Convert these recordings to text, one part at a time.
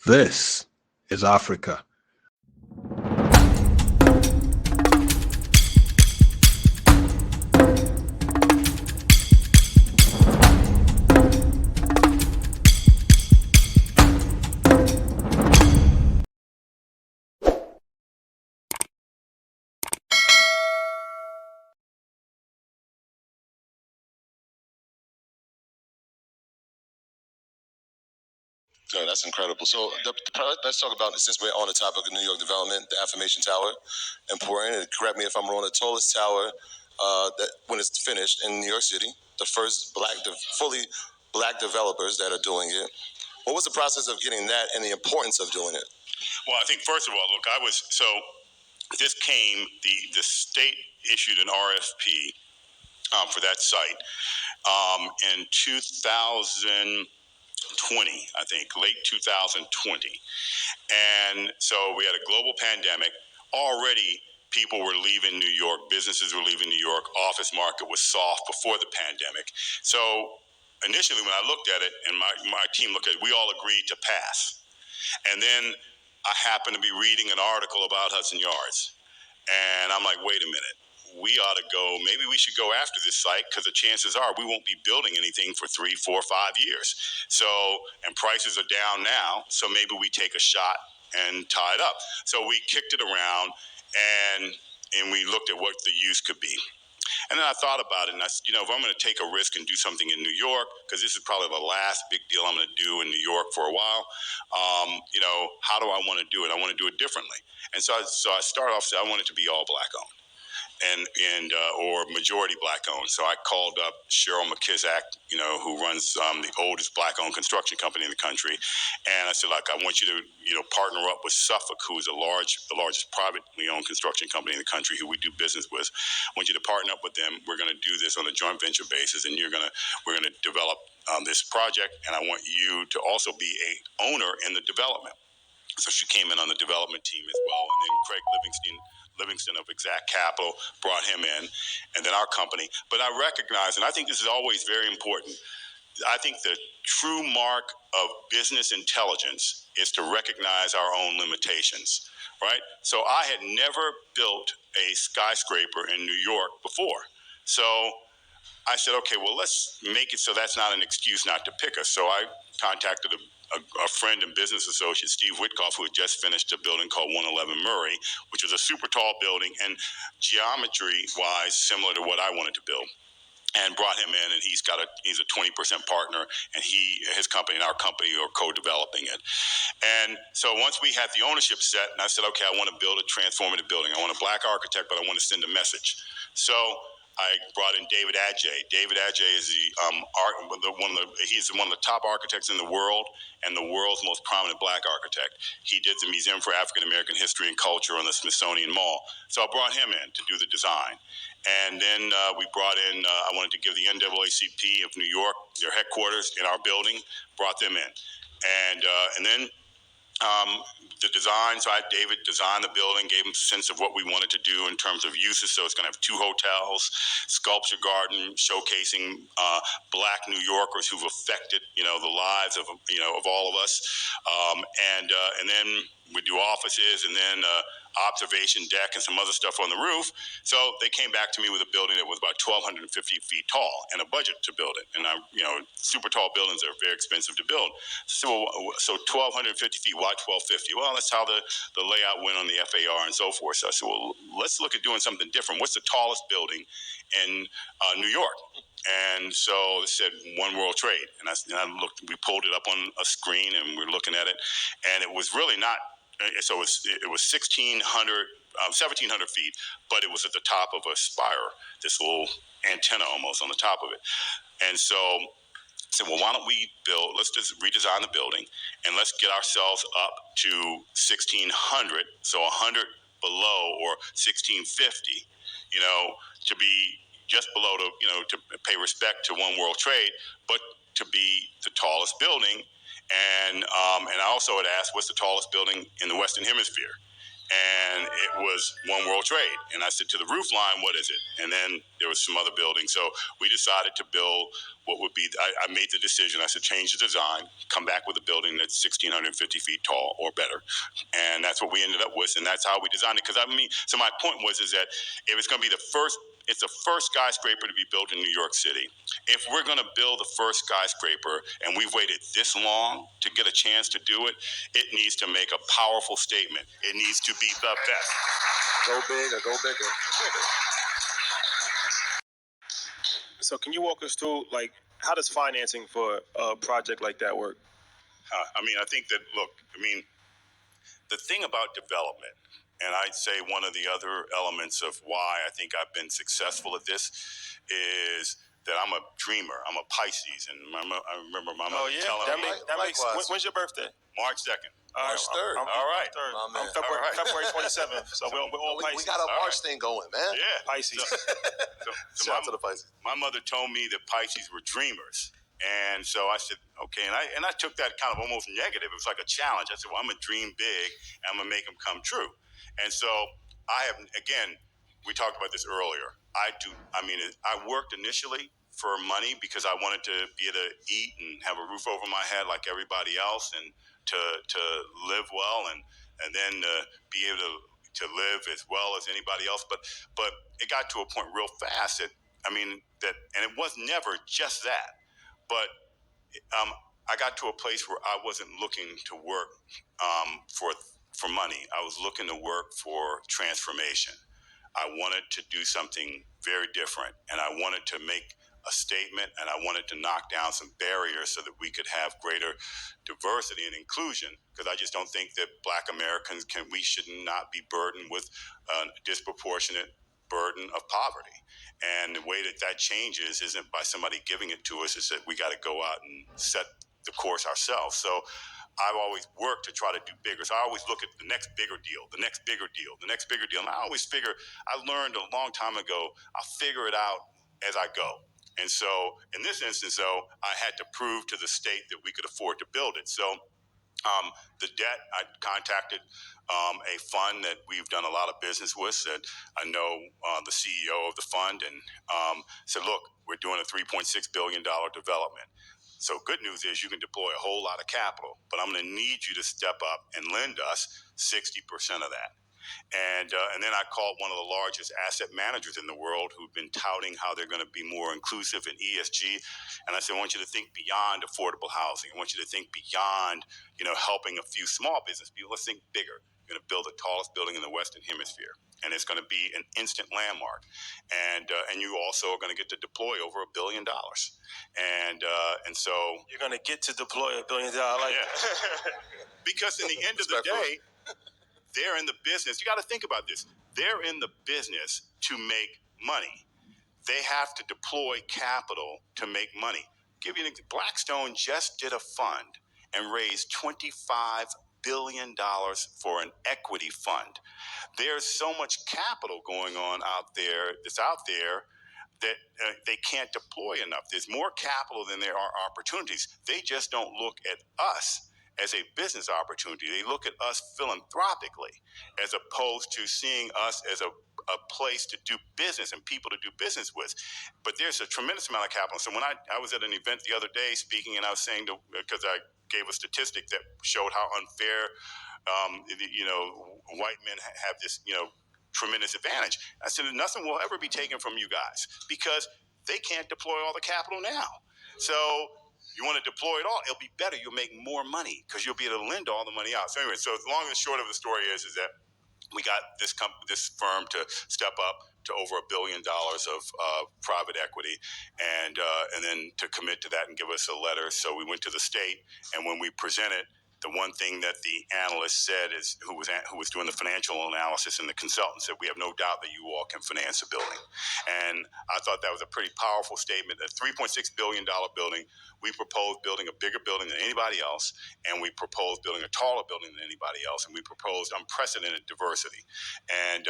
This is Africa. Good, that's incredible. So let's talk about, since we're on the topic of New York development, the Affirmation Tower, important, and correct me if I'm wrong, the tallest tower that when it's finished in New York City, the first fully black developers that are doing it. What was the process of getting that and the importance of doing it? Well, I think first of all, look, this came, the state issued an RFP for that site in 2020, I think, late 2020. And so we had a global pandemic. Already, people were leaving New York. Businesses were leaving New York. Office market was soft before the pandemic. So initially, when I looked at it and my team looked at it, we all agreed to pass. And then I happened to be reading an article about Hudson Yards. And I'm like, wait a minute. We ought to go, maybe we should go after this site because the chances are we won't be building anything for 3, 4, 5 years. So, and prices are down now, so maybe we take a shot and tie it up. So we kicked it around and we looked at what the use could be. And then I thought about it, and I said, if I'm going to take a risk and do something in New York, because this is probably the last big deal I'm going to do in New York for a while, how do I want to do it? I want to do it differently. And so I started off saying I want it to be all black owned. Or majority black owned. So I called up Cheryl McKizak, who runs the oldest black owned construction company in the country, and I said, look, I want you to, partner up with Suffolk, who is the largest privately owned construction company in the country, who we do business with. I want you to partner up with them. We're going to do this on a joint venture basis, and we're going to develop this project, and I want you to also be a owner in the development. So she came in on the development team as well, and then Craig Livingston of Exact Capital brought him in, and then our company. But I recognize, and I think this is always very important, I think the true mark of business intelligence is to recognize our own limitations, right? So I had never built a skyscraper in New York before. So I said, okay, well, let's make it so that's not an excuse not to pick us. So I contacted a friend and business associate, Steve Witkoff, who had just finished a building called 111 Murray, which was a super tall building and geometry-wise similar to what I wanted to build. And brought him in, and he's a 20% partner, and his company and our company are co-developing it. And so once we had the ownership set, and I said, okay, I want to build a transformative building. I want a black architect, but I want to send a message. So I brought in David Adjaye. David Adjaye is he's one of the top architects in the world and the world's most prominent black architect. He did the Museum for African American History and Culture on the Smithsonian Mall. So I brought him in to do the design. And then we brought in, I wanted to give the NAACP of New York their headquarters in our building, brought them in. And then the design, so I had David design the building, gave him a sense of what we wanted to do in terms of uses. So it's going to have 2 hotels, sculpture garden, showcasing black New Yorkers who've affected, the lives of all of us. And then we do offices, and then observation deck and some other stuff on the roof. So they came back to me with a building that was about 1,250 feet tall and a budget to build it. And super tall buildings are very expensive to build. So 1,250 feet, why 1,250? Well, that's how the layout went on the FAR and so forth. So I said, well, let's look at doing something different. What's the tallest building in New York? And so they said One World Trade. And I looked, we pulled it up on a screen and we're looking at it. And it was really not, so it was 1,700 feet, but it was at the top of a spire, this little antenna almost on the top of it. And so I said, well, why don't we let's just redesign the building and let's get ourselves up to 1,600, so 100 below or 1,650, to be just below to pay respect to One World Trade, but to be the tallest building. And I also had asked, what's the tallest building in the Western Hemisphere? and it was One World Trade. And I said, to the roof line, what is it? And then there was some other buildings. So we decided to build what would be, I made the decision, I said, change the design, come back with a building that's 1,650 feet tall or better. And that's what we ended up with, and that's how we designed it. Because I mean, so my point is that if it's going to be it's the first skyscraper to be built in New York City. If we're going to build the first skyscraper and we've waited this long to get a chance to do it, it needs to make a powerful statement. It needs to be the best. Go big or go bigger. So can you walk us through, like, how does financing for a project like that work? I mean, I think that, look, I mean, the thing about development, and I'd say one of the other elements of why I think I've been successful at this is that I'm a dreamer. I'm a Pisces, and I remember my mother telling me. That makes. When's your birthday? March 2nd. March 3rd. All right. I'm February 27th, so we're all Pisces. We got a March thing going, man. Yeah. Pisces. So Shout out to the Pisces. My mother told me that Pisces were dreamers. And so I said, okay. And I took that kind of almost negative. It was like a challenge. I said, well, I'm going to dream big, and I'm going to make them come true. And so I have, again, we talked about this earlier. I worked initially for money because I wanted to be able to eat and have a roof over my head like everybody else, and to live well, and then be able to live as well as anybody else. But it got to a point real fast and it was never just that. But I got to a place where I wasn't looking to work for money. I was looking to work for transformation. I wanted to do something very different, and I wanted to make a statement, and I wanted to knock down some barriers so that we could have greater diversity and inclusion, because I just don't think that Black Americans we should not be burdened with a disproportionate burden of poverty. And the way that changes isn't by somebody giving it to us, it's that we got to go out and set the course ourselves. So I've always worked to try to do bigger. So I always look at the next bigger deal, the next bigger deal, the next bigger deal. And I always figure, I learned a long time ago, I'll figure it out as I go. And so in this instance, though, I had to prove to the state that we could afford to build it. So the debt, I contacted a fund that we've done a lot of business with. That I know the CEO of the fund, and said, look, we're doing a $3.6 billion development. So good news is you can deploy a whole lot of capital, but I'm going to need you to step up and lend us 60% of that. And then I called one of the largest asset managers in the world who've been touting how they're going to be more inclusive in ESG. And I said, I want you to think beyond affordable housing. I want you to think beyond, helping a few small business people. Let's think bigger. You're going to build the tallest building in the Western Hemisphere, and it's going to be an instant landmark. And you also are going to get to deploy over $1 billion. And so you're going to get to deploy $1 billion. Because in the end of the day, they're in the business. You got to think about this. They're in the business to make money. They have to deploy capital to make money. Give you an example. Blackstone just did a fund and raised $25 billion for an equity fund. There's so much capital going on out there that they can't deploy enough. There's more capital than there are opportunities. They just don't look at us as a business opportunity. They look at us philanthropically, as opposed to seeing us as a place to do business and people to do business with. But there's a tremendous amount of capital. So when I was at an event the other day speaking, and I was saying, because I gave a statistic that showed how unfair, white men have this, tremendous advantage. I said, nothing will ever be taken from you guys because they can't deploy all the capital now. So you want to deploy it all, it'll be better. You'll make more money because you'll be able to lend all the money out. So anyway, so the long and short of the story is that we got this firm to step up to over $1 billion of private equity, and then to commit to that and give us a letter. So we went to the state, and when we presented, the one thing that the analyst said is who was doing the financial analysis, and the consultant said, we have no doubt that you all can finance a building. And I thought that was a pretty powerful statement. A $3.6 billion building, we proposed building a bigger building than anybody else, and we proposed building a taller building than anybody else, and we proposed unprecedented diversity, and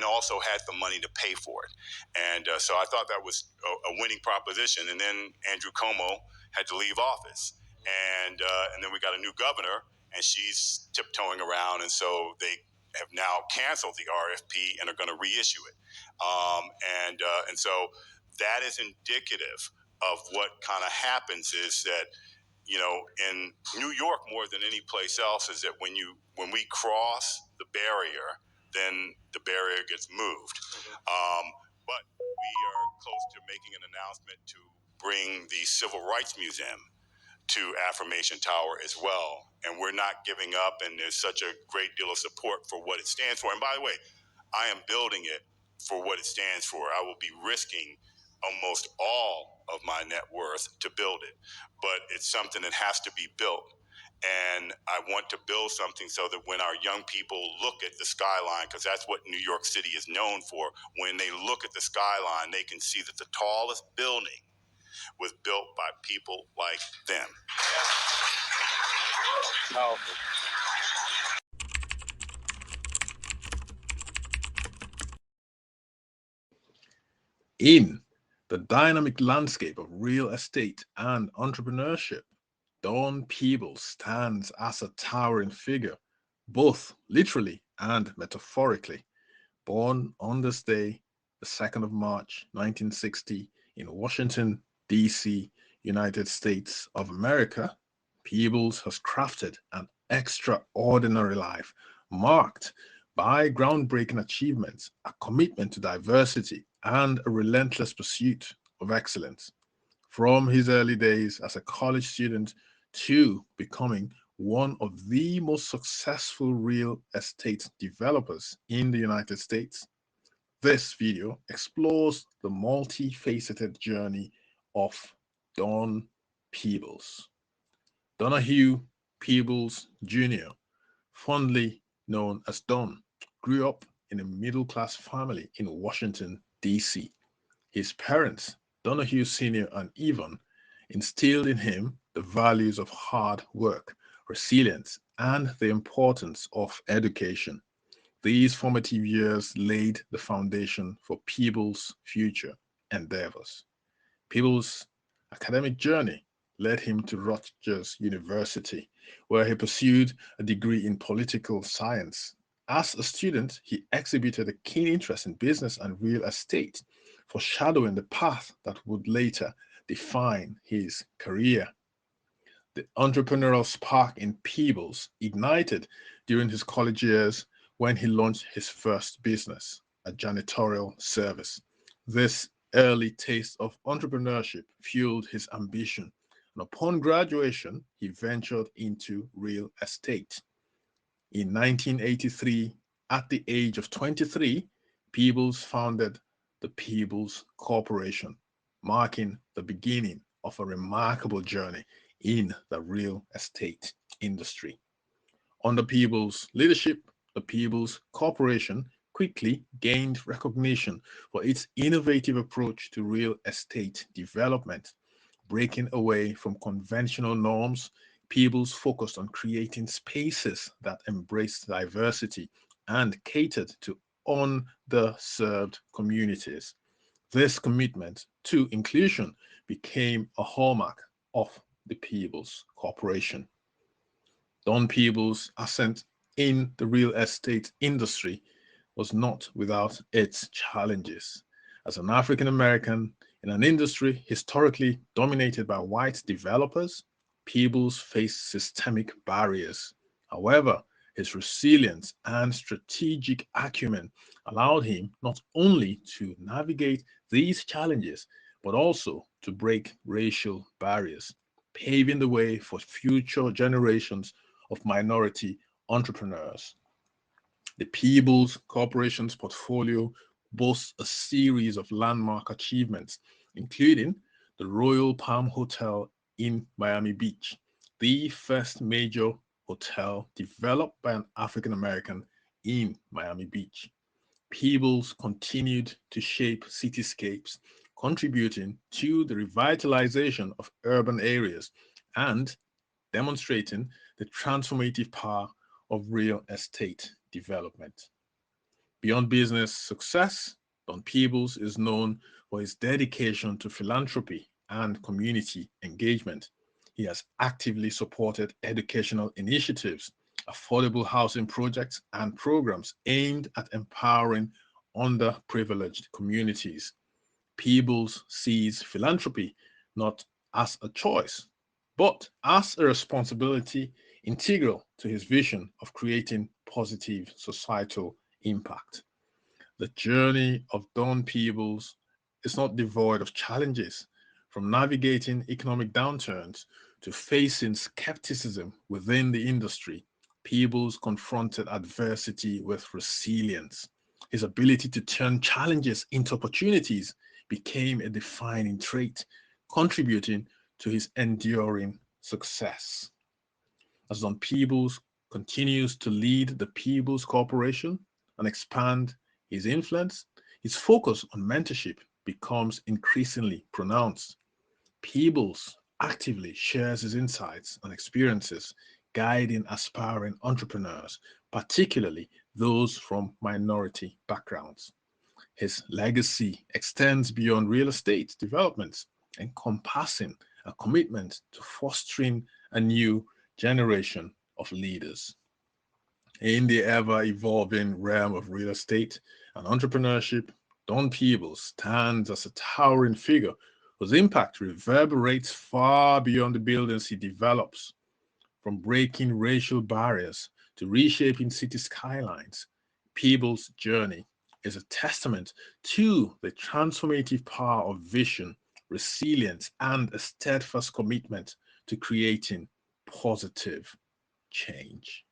also had the money to pay for it. And so I thought that was a winning proposition. And then Andrew Cuomo had to leave office. And then we got a new governor, and she's tiptoeing around, and so they have now canceled the RFP and are going to reissue it. And so that is indicative of what kind of happens is that, you know, in New York more than any place else, is that when we cross the barrier, then the barrier gets moved. But we are close to making an announcement to bring the Civil Rights Museum to Affirmation Tower as well. And we're not giving up, and there's such a great deal of support for what it stands for. And by the way, I am building it for what it stands for. I will be risking almost all of my net worth to build it, but it's something that has to be built. And I want to build something so that when our young people look at the skyline, because that's what New York City is known for, when they look at the skyline, they can see that the tallest building was built by people like them. Powerful. In the dynamic landscape of real estate and entrepreneurship, Don Peebles stands as a towering figure, both literally and metaphorically. Born on this day, the 2nd of March, 1960, in Washington, D.C., United States of America, Peebles has crafted an extraordinary life marked by groundbreaking achievements, a commitment to diversity, and a relentless pursuit of excellence. From his early days as a college student to becoming one of the most successful real estate developers in the United States, this video explores the multifaceted journey of Don Peebles. Donahue Peebles Jr., fondly known as Don, grew up in a middle-class family in Washington, D.C. His parents, Donahue Sr. and Yvonne, instilled in him the values of hard work, resilience, and the importance of education. These formative years laid the foundation for Peebles' future endeavors. Peebles' academic journey led him to Rutgers University, where he pursued a degree in political science. As a student, he exhibited a keen interest in business and real estate, foreshadowing the path that would later define his career. The entrepreneurial spark in Peebles ignited during his college years when he launched his first business, a janitorial service. This early taste of entrepreneurship fueled his ambition, and upon graduation, he ventured into real estate. In 1983, at the age of 23, Peebles founded the Peebles Corporation, marking the beginning of a remarkable journey in the real estate industry. Under Peebles' leadership, the Peebles Corporation quickly gained recognition for its innovative approach to real estate development. Breaking away from conventional norms, Peebles focused on creating spaces that embraced diversity and catered to underserved communities. This commitment to inclusion became a hallmark of the Peebles Corporation. Don Peebles' ascent in the real estate industry was not without its challenges. As an African American in an industry historically dominated by white developers, Peebles faced systemic barriers. However, his resilience and strategic acumen allowed him not only to navigate these challenges, but also to break racial barriers, paving the way for future generations of minority entrepreneurs. The Peebles Corporation's portfolio boasts a series of landmark achievements, including the Royal Palm Hotel in Miami Beach, the first major hotel developed by an African American in Miami Beach. Peebles continued to shape cityscapes, contributing to the revitalization of urban areas and demonstrating the transformative power of real estate development. Beyond business success, Don Peebles is known for his dedication to philanthropy and community engagement. He has actively supported educational initiatives, affordable housing projects, and programs aimed at empowering underprivileged communities. Peebles sees philanthropy not as a choice, but as a responsibility integral to his vision of creating positive societal impact. The journey of Don Peebles is not devoid of challenges, from navigating economic downturns to facing skepticism within the industry. Peebles confronted adversity with resilience. His ability to turn challenges into opportunities became a defining trait, contributing to his enduring success. As Don Peebles continues to lead the Peebles Corporation and expand his influence, his focus on mentorship becomes increasingly pronounced. Peebles actively shares his insights and experiences, guiding aspiring entrepreneurs, particularly those from minority backgrounds. His legacy extends beyond real estate developments, encompassing a commitment to fostering a new generation of leaders. In the ever evolving realm of real estate and entrepreneurship, Don Peebles stands as a towering figure whose impact reverberates far beyond the buildings he develops. From breaking racial barriers to reshaping city skylines, Peebles' journey is a testament to the transformative power of vision, resilience, and a steadfast commitment to creating positive change.